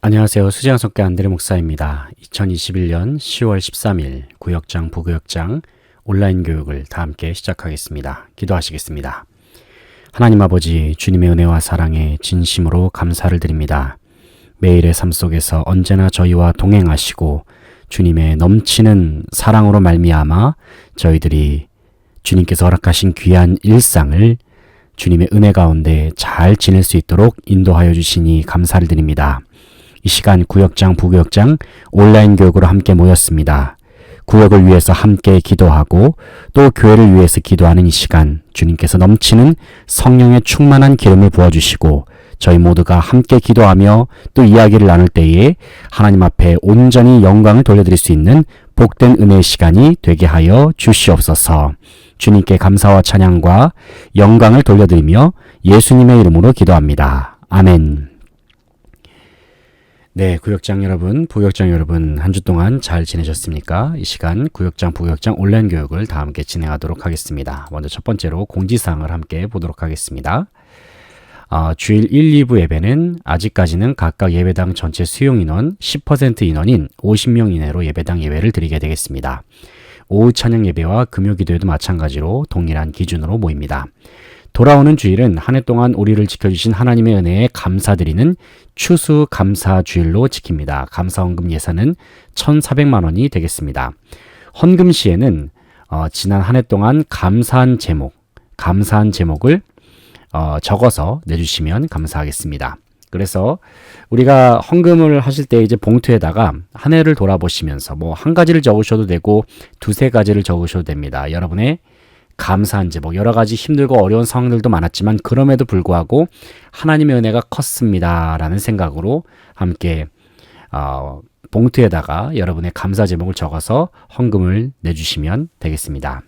안녕하세요. 수지양 속교 안드레 목사입니다. 2021년 10월 13일 구역장 부구역장 온라인 교육을 다 함께 시작하겠습니다. 기도하시겠습니다. 하나님 아버지, 주님의 은혜와 사랑에 진심으로 감사를 드립니다. 매일의 삶 속에서 언제나 저희와 동행하시고 주님의 넘치는 사랑으로 말미암아 저희들이 주님께서 허락하신 귀한 일상을 주님의 은혜 가운데 잘 지낼 수 있도록 인도하여 주시니 감사를 드립니다. 이 시간 구역장 부구역장 온라인 교육으로 함께 모였습니다. 구역을 위해서 함께 기도하고 또 교회를 위해서 기도하는 이 시간, 주님께서 넘치는 성령의 충만한 기름을 부어주시고 저희 모두가 함께 기도하며 또 이야기를 나눌 때에 하나님 앞에 온전히 영광을 돌려드릴 수 있는 복된 은혜의 시간이 되게 하여 주시옵소서. 주님께 감사와 찬양과 영광을 돌려드리며 예수님의 이름으로 기도합니다. 아멘. 네, 구역장 여러분, 부역장 여러분, 한 주 동안 잘 지내셨습니까? 이 시간 구역장, 부역장 온라인 교육을 다 함께 진행하도록 하겠습니다. 먼저 첫 번째로 공지사항을 함께 보도록 하겠습니다. 주일 1, 2부 예배는 아직까지는 각각 예배당 전체 수용 인원 10% 인원인 50명 이내로 예배당 예배를 드리게 되겠습니다. 오후 찬양 예배와 금요 기도에도 마찬가지로 동일한 기준으로 모입니다. 돌아오는 주일은 한 해 동안 우리를 지켜주신 하나님의 은혜에 감사드리는 추수 감사 주일로 지킵니다. 감사헌금 예산은 1,400만 원이 되겠습니다. 헌금 시에는 지난 한 해 동안 감사한 제목을 적어서 내주시면 감사하겠습니다. 그래서 우리가 헌금을 하실 때 이제 봉투에다가 한 해를 돌아보시면서 한 가지를 적으셔도 되고 두세 가지를 적으셔도 됩니다. 여러분의 감사한 제목, 여러 가지 힘들고 어려운 상황들도 많았지만 그럼에도 불구하고 하나님의 은혜가 컸습니다 라는 생각으로 함께 봉투에다가 여러분의 감사 제목을 적어서 헌금을 내주시면 되겠습니다.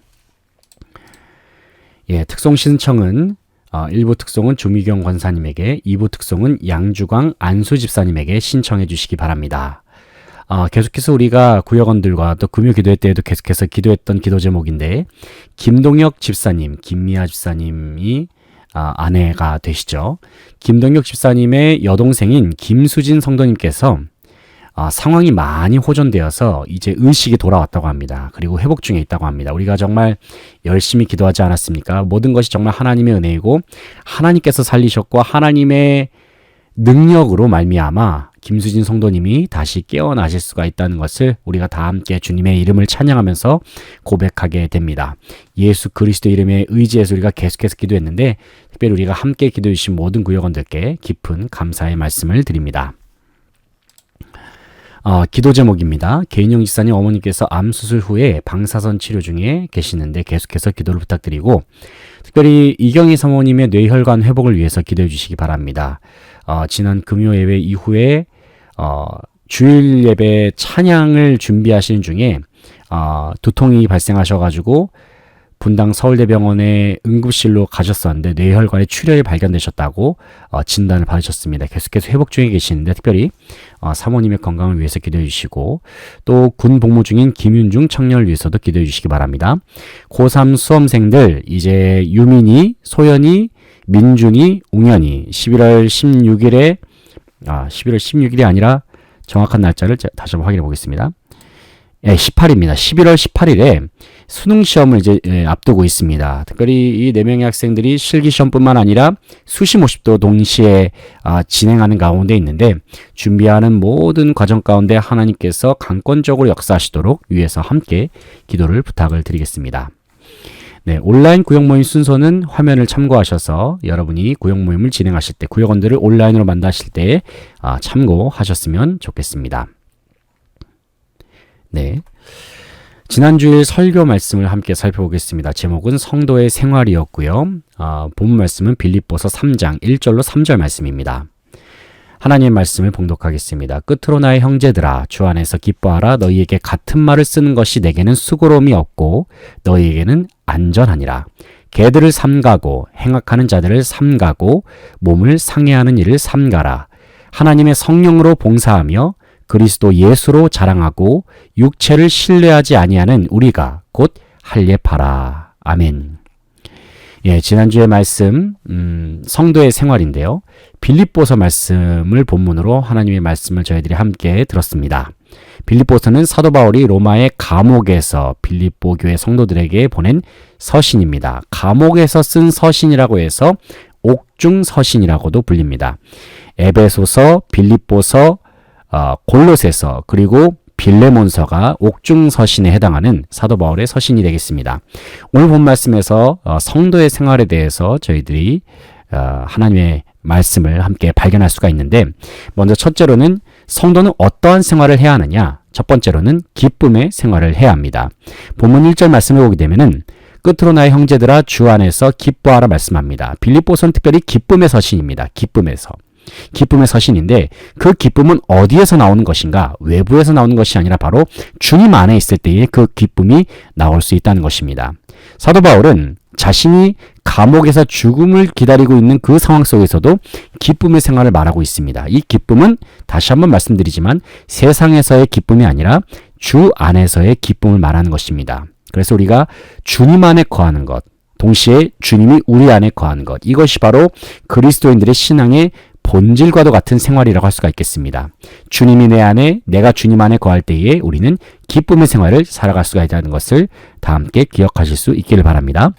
예, 특송 신청은 1부 특송은 조미경 권사님에게, 2부 특송은 양주광 안수 집사님에게 신청해 주시기 바랍니다. 계속해서 우리가 구역원들과 또 금요 기도회 때에도 계속해서 기도했던 기도 제목인데, 김동혁 집사님, 김미아 집사님이 아내가 되시죠. 김동혁 집사님의 여동생인 김수진 성도님께서 상황이 많이 호전되어서 이제 의식이 돌아왔다고 합니다. 그리고 회복 중에 있다고 합니다. 우리가 정말 열심히 기도하지 않았습니까? 모든 것이 정말 하나님의 은혜이고 하나님께서 살리셨고 하나님의 능력으로 말미암아 김수진 성도님이 다시 깨어나실 수가 있다는 것을 우리가 다 함께 주님의 이름을 찬양하면서 고백하게 됩니다. 예수 그리스도 이름에 의지해서 우리가 계속해서 기도했는데 특별히 우리가 함께 기도해 주신 모든 구역원들께 깊은 감사의 말씀을 드립니다. 기도 제목입니다. 개인용 집사님 어머니께서 암 수술 후에 방사선 치료 중에 계시는데 계속해서 기도를 부탁드리고 특별히 이경희 사모님의 뇌혈관 회복을 위해서 기도해 주시기 바랍니다. 지난 금요 예배 이후에 주일 예배 찬양을 준비하시는 중에 두통이 발생하셔가지고 분당 서울대병원의 응급실로 가셨었는데 뇌혈관에 출혈이 발견되셨다고 진단을 받으셨습니다. 계속해서 회복 중에 계시는데 특별히 사모님의 건강을 위해서 기도해 주시고 또 군 복무 중인 김윤중 청년을 위해서도 기도해 주시기 바랍니다. 고3 수험생들 이제 유민이, 소연이, 민준이, 웅연이 11월 16일이 아니라 정확한 날짜를 다시 한번 확인해 보겠습니다. 18일입니다. 11월 18일에 수능 시험을 이제 앞두고 있습니다. 특별히 이 4명의 학생들이 실기 시험뿐만 아니라 수시 모집도 동시에 진행하는 가운데 있는데 준비하는 모든 과정 가운데 하나님께서 강권적으로 역사하시도록 위해서 함께 기도를 부탁을 드리겠습니다. 네, 온라인 구역 모임 순서는 화면을 참고하셔서 여러분이 구역 모임을 진행하실 때 구역원들을 온라인으로 만나실 때 참고하셨으면 좋겠습니다. 네, 지난주일 설교 말씀을 함께 살펴보겠습니다. 제목은 성도의 생활이었고요. 본문 말씀은 빌립보서 3장 1절로 3절 말씀입니다. 하나님의 말씀을 봉독하겠습니다. 끝으로 나의 형제들아 주 안에서 기뻐하라. 너희에게 같은 말을 쓰는 것이 내게는 수고로움이 없고 너희에게는 안전하니라. 개들을 삼가고 행악하는 자들을 삼가고 몸을 상해하는 일을 삼가라. 하나님의 성령으로 봉사하며 그리스도 예수로 자랑하고 육체를 신뢰하지 아니하는 우리가 곧 할례파라. 아멘. 예, 지난주의 말씀, 성도의 생활인데요. 빌립보서 말씀을 본문으로 하나님의 말씀을 저희들이 함께 들었습니다. 빌립보서는 사도 바울이 로마의 감옥에서 빌립보 교회 성도들에게 보낸 서신입니다. 감옥에서 쓴 서신이라고 해서 옥중 서신이라고도 불립니다. 에베소서, 빌립보서, 골로새서, 그리고 빌레몬서가 옥중 서신에 해당하는 사도 바울의 서신이 되겠습니다. 오늘 본 말씀에서 성도의 생활에 대해서 저희들이 하나님의 말씀을 함께 발견할 수가 있는데, 먼저 첫째로는 성도는 어떠한 생활을 해야 하느냐? 첫 번째로는 기쁨의 생활을 해야 합니다. 본문 1절 말씀을 보게 되면은 끝으로 나의 형제들아 주 안에서 기뻐하라 말씀합니다. 빌립보서는 특별히 기쁨의 서신입니다. 기쁨의 서신인데 그 기쁨은 어디에서 나오는 것인가? 외부에서 나오는 것이 아니라 바로 주님 안에 있을 때에 그 기쁨이 나올 수 있다는 것입니다. 사도 바울은 자신이 감옥에서 죽음을 기다리고 있는 그 상황 속에서도 기쁨의 생활을 말하고 있습니다. 이 기쁨은 다시 한번 말씀드리지만 세상에서의 기쁨이 아니라 주 안에서의 기쁨을 말하는 것입니다. 그래서 우리가 주님 안에 거하는 것, 동시에 주님이 우리 안에 거하는 것, 이것이 바로 그리스도인들의 신앙의 본질과도 같은 생활이라고 할 수가 있겠습니다. 주님이 내 안에, 내가 주님 안에 거할 때에 우리는 기쁨의 생활을 살아갈 수가 있다는 것을 다 함께 기억하실 수 있기를 바랍니다.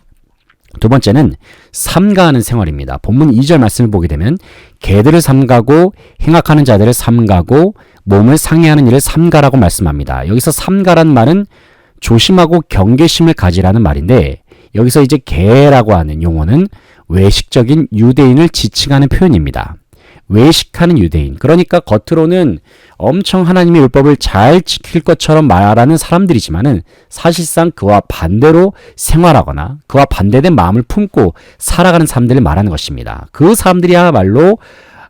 두 번째는 삼가하는 생활입니다. 본문 2절 말씀을 보게 되면 개들을 삼가고 행악하는 자들을 삼가고 몸을 상해하는 일을 삼가라고 말씀합니다. 여기서 삼가란 말은 조심하고 경계심을 가지라는 말인데, 여기서 이제 개라고 하는 용어는 외식적인 유대인을 지칭하는 표현입니다. 외식하는 유대인, 그러니까 겉으로는 엄청 하나님의 율법을 잘 지킬 것처럼 말하는 사람들이지만은 사실상 그와 반대로 생활하거나 그와 반대된 마음을 품고 살아가는 사람들을 말하는 것입니다. 그 사람들이야말로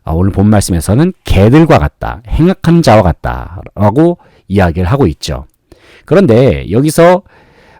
오늘 본 말씀에서는 개들과 같다, 행악하는 자와 같다라고 이야기를 하고 있죠. 그런데 여기서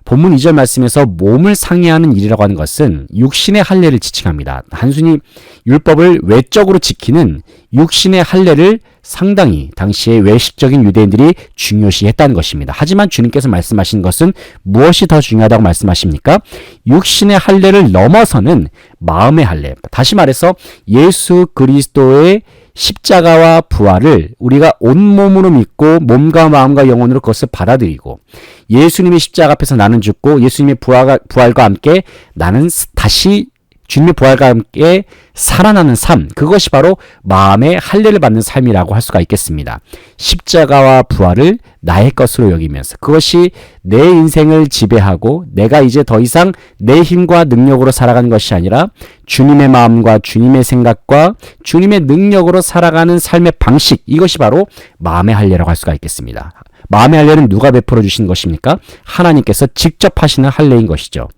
본문 2절 말씀에서 몸을 상해하는 일이라고 하는 것은 육신의 할례를 지칭합니다. 단순히 율법을 외적으로 지키는 육신의 할례를 상당히 당시에 외식적인 유대인들이 중요시 했다는 것입니다. 하지만 주님께서 말씀하신 것은 무엇이 더 중요하다고 말씀하십니까? 육신의 할례를 넘어서는 마음의 할례. 다시 말해서 예수 그리스도의 십자가와 부활을 우리가 온몸으로 믿고 몸과 마음과 영혼으로 그것을 받아들이고, 예수님의 십자가 앞에서 나는 죽고 예수님의 부활과 함께 나는 다시 주님의 부활과 함께 살아나는 삶, 그것이 바로 마음의 할례를 받는 삶이라고 할 수가 있겠습니다. 십자가와 부활을 나의 것으로 여기면서 그것이 내 인생을 지배하고 내가 이제 더 이상 내 힘과 능력으로 살아가는 것이 아니라 주님의 마음과 주님의 생각과 주님의 능력으로 살아가는 삶의 방식, 이것이 바로 마음의 할례라고 할 수가 있겠습니다. 마음의 할례는 누가 베풀어 주신 것입니까? 하나님께서 직접 하시는 할례인 것이죠.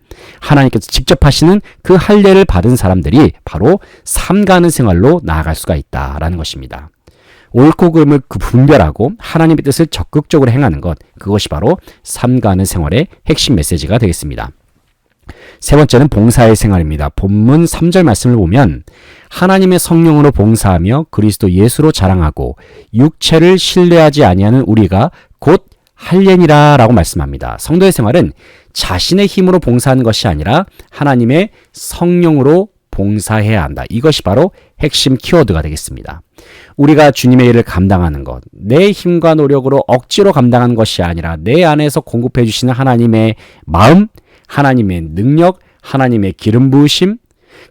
하나님께서 직접 하시는 그 할례를 받은 사람들이 바로 삼가하는 생활로 나아갈 수가 있다라는 것입니다. 옳고 그름을 분별하고 하나님의 뜻을 적극적으로 행하는 것, 그것이 바로 삼가하는 생활의 핵심 메시지가 되겠습니다. 세 번째는 봉사의 생활입니다. 본문 3절 말씀을 보면 하나님의 성령으로 봉사하며 그리스도 예수로 자랑하고 육체를 신뢰하지 아니하는 우리가 곧 할례니라 라고 말씀합니다. 성도의 생활은 자신의 힘으로 봉사하는 것이 아니라 하나님의 성령으로 봉사해야 한다. 이것이 바로 핵심 키워드가 되겠습니다. 우리가 주님의 일을 감당하는 것, 내 힘과 노력으로 억지로 감당하는 것이 아니라 내 안에서 공급해 주시는 하나님의 마음, 하나님의 능력, 하나님의 기름 부으심,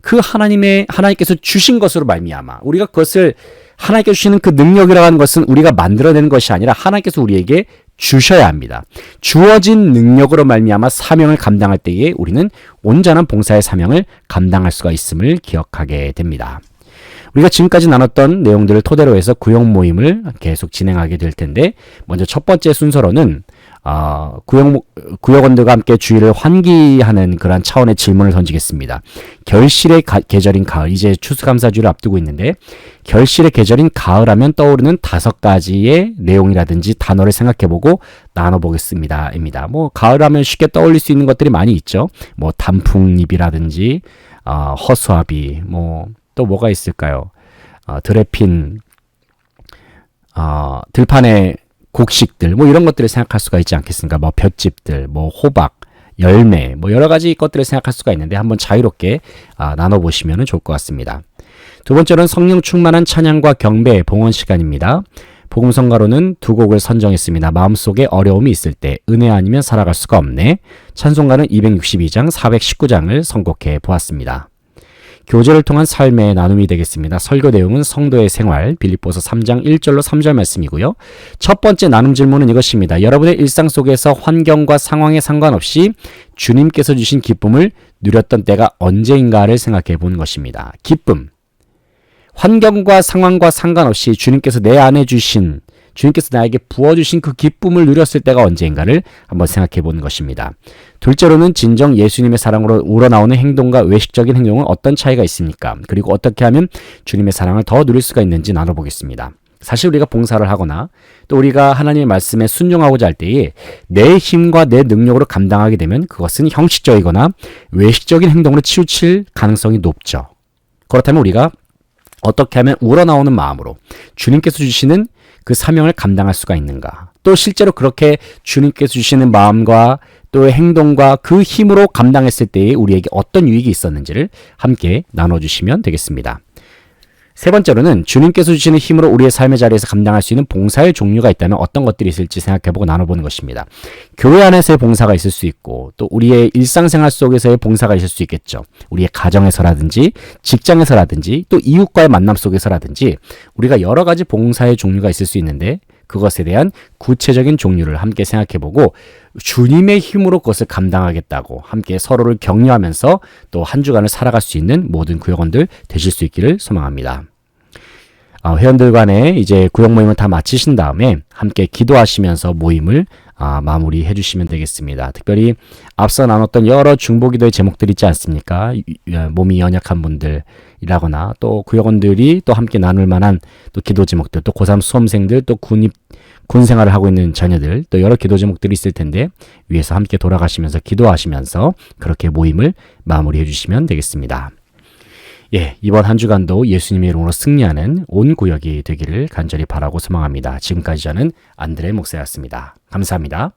그 하나님께서 주신 것으로 말미암아 우리가 그것을, 하나님께서 주시는 그 능력이라고 하는 것은 우리가 만들어내는 것이 아니라 하나님께서 우리에게 주셔야 합니다. 주어진 능력으로 말미암아 사명을 감당할 때에 우리는 온전한 봉사의 사명을 감당할 수가 있음을 기억하게 됩니다. 우리가 지금까지 나눴던 내용들을 토대로 해서 구역 모임을 계속 진행하게 될 텐데, 먼저 첫 번째 순서로는 구역원들과 함께 주의를 환기하는 그러한 차원의 질문을 던지겠습니다. 결실의 계절인 가을, 이제 추수감사주를 앞두고 있는데 결실의 계절인 가을 하면 떠오르는 5가지의 내용이라든지 단어를 생각해보고 나눠보겠습니다. 가을 하면 쉽게 떠올릴 수 있는 것들이 많이 있죠. 단풍잎이라든지 허수아비, 또 뭐가 있을까요? 들에 핀 들판의 곡식들, 이런 것들을 생각할 수가 있지 않겠습니까? 볏짚들, 호박, 열매, 뭐 여러 가지 것들을 생각할 수가 있는데 한번 자유롭게 나눠보시면 좋을 것 같습니다. 두 번째로는 성령 충만한 찬양과 경배, 봉헌 시간입니다. 복음성가로는 두 곡을 선정했습니다. 마음속에 어려움이 있을 때 은혜 아니면 살아갈 수가 없네. 찬송가는 262장, 419장을 선곡해 보았습니다. 교제를 통한 삶의 나눔이 되겠습니다. 설교 내용은 성도의 생활, 빌립보서 3장 1절로 3절 말씀이고요. 첫 번째 나눔 질문은 이것입니다. 여러분의 일상 속에서 환경과 상황에 상관없이 주님께서 주신 기쁨을 누렸던 때가 언제인가를 생각해 보는 것입니다. 기쁨. 환경과 상황과 상관없이 주님께서 내 안에 주신, 주님께서 나에게 부어주신 그 기쁨을 누렸을 때가 언제인가를 한번 생각해 보는 것입니다. 둘째로는 진정 예수님의 사랑으로 우러나오는 행동과 외식적인 행동은 어떤 차이가 있습니까? 그리고 어떻게 하면 주님의 사랑을 더 누릴 수가 있는지 나눠보겠습니다. 사실 우리가 봉사를 하거나 또 우리가 하나님의 말씀에 순종하고자 할 때에 내 힘과 내 능력으로 감당하게 되면 그것은 형식적이거나 외식적인 행동으로 치우칠 가능성이 높죠. 그렇다면 우리가 어떻게 하면 우러나오는 마음으로 주님께서 주시는 그 사명을 감당할 수가 있는가? 또 실제로 그렇게 주님께서 주시는 마음과 또 행동과 그 힘으로 감당했을 때에 우리에게 어떤 유익이 있었는지를 함께 나눠주시면 되겠습니다. 세 번째로는 주님께서 주시는 힘으로 우리의 삶의 자리에서 감당할 수 있는 봉사의 종류가 있다면 어떤 것들이 있을지 생각해보고 나눠보는 것입니다. 교회 안에서의 봉사가 있을 수 있고 또 우리의 일상생활 속에서의 봉사가 있을 수 있겠죠. 우리의 가정에서라든지 직장에서라든지 또 이웃과의 만남 속에서라든지 우리가 여러 가지 봉사의 종류가 있을 수 있는데 그것에 대한 구체적인 종류를 함께 생각해보고 주님의 힘으로 그것을 감당하겠다고 함께 서로를 격려하면서 또 한 주간을 살아갈 수 있는 모든 구역원들 되실 수 있기를 소망합니다. 회원들 간에 이제 구역 모임을 다 마치신 다음에 함께 기도하시면서 모임을 마무리해 주시면 되겠습니다. 특별히 앞서 나눴던 여러 중보기도의 제목들 있지 않습니까? 몸이 연약한 분들이라거나 또 구역원들이 또 함께 나눌 만한 또 기도 제목들, 또 고3 수험생들, 또 군 생활을 하고 있는 자녀들, 또 여러 기도 제목들이 있을 텐데 위에서 함께 돌아가시면서 기도하시면서 그렇게 모임을 마무리해 주시면 되겠습니다. 예, 이번 한 주간도 예수님의 이름으로 승리하는 온 구역이 되기를 간절히 바라고 소망합니다. 지금까지 저는 안드레 목사였습니다. 감사합니다.